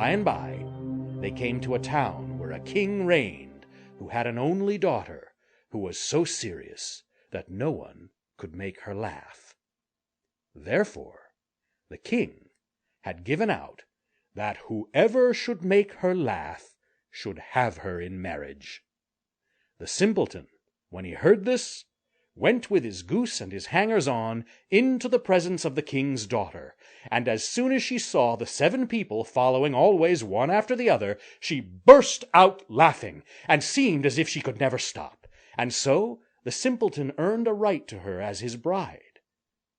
by and by they came to a town where a king reigned who had an only daughter who was so serious that no one could make her laugh. Therefore the king had given out that whoever should make her laugh should have her in marriage. The simpleton, when he heard this, went with his goose and his hangers-on into the presence of the king's daughter, and as soon as she saw the 7 people following always one after the other, she burst out laughing, and seemed as if she could never stop, and so the simpleton earned a right to her as his bride.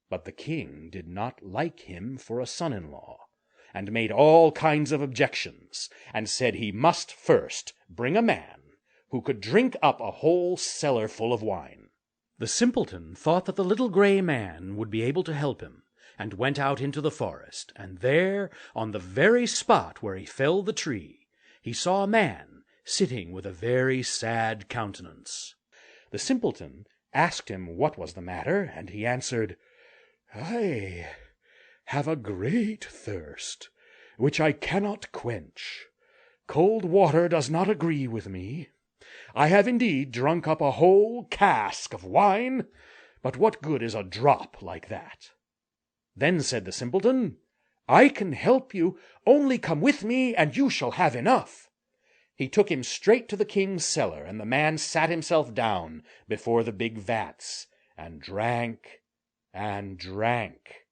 But the king did not like him for a son-in-law, and made all kinds of objections, and said he must first bring a man who could drink up a whole cellar full of wine. The simpleton thought that the little gray man would be able to help him, and went out into the forest, and there, on the very spot where he felled the tree, he saw a man sitting with a very sad countenance. The simpleton asked him what was the matter, and he answered, "I have a great thirst, which I cannot quench. Cold water does not agree with me. I have indeed drunk up a whole cask of wine, but what good is a drop like that?" Then said the simpleton, "I can help you, only come with me, and you shall have enough." He took him straight to the king's cellar, and the man sat himself down before the big vats, and drank and drank,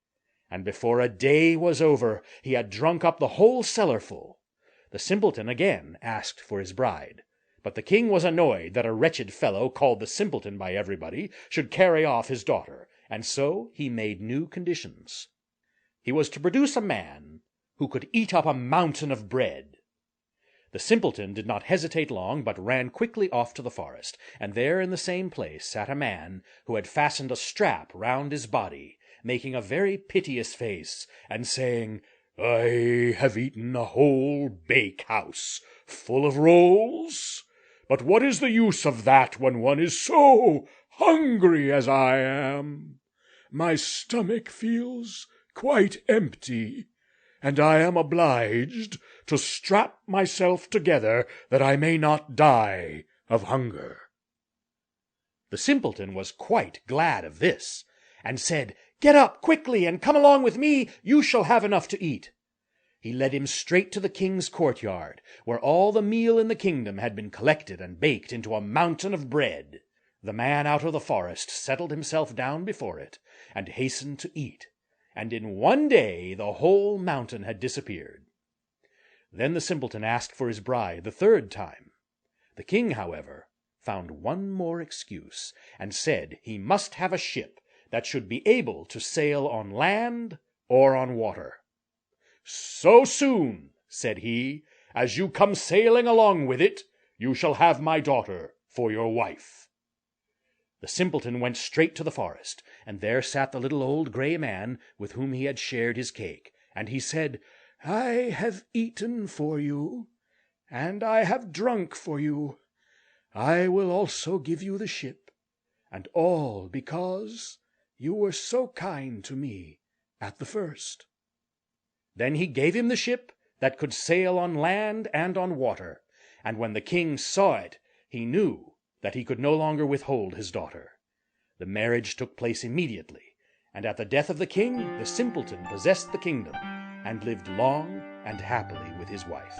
and before a day was over he had drunk up the whole cellar full. The simpleton again asked for his bride, but the king was annoyed that a wretched fellow, called the simpleton by everybody, should carry off his daughter, and so he made new conditions. He was to produce a man who could eat up a mountain of bread. The simpleton did not hesitate long, but ran quickly off to the forest, and there in the same place sat a man who had fastened a strap round his body, making a very piteous face, and saying, "I have eaten a whole bake-house full of rolls, but what is the use of that when one is so hungry as I am? My stomach feels quite empty, and I am obliged to strap myself together that I may not die of hunger." The simpleton was quite glad of this, and said, "Get up quickly and come along with me, you shall have enough to eat." He led him straight to the king's courtyard, where all the meal in the kingdom had been collected and baked into a mountain of bread. The man out of the forest settled himself down before it, and hastened to eat, and in one day the whole mountain had disappeared. Then the simpleton asked for his bride the 3rd time. The king, however, found one more excuse, and said he must have a ship that should be able to sail on land or on water. "So soon," said he, "as you come sailing along with it, you shall have my daughter for your wife." The simpleton went straight to the forest, and there sat the little old gray man with whom he had shared his cake, and he said, "I have eaten for you, and I have drunk for you. I will also give you the ship, and all because you were so kind to me at the first." Then he gave him the ship that could sail on land and on water, and when the king saw it, he knew that he could no longer withhold his daughter. The marriage took place immediately, and at the death of the king, the simpleton possessed the kingdom, and lived long and happily with his wife.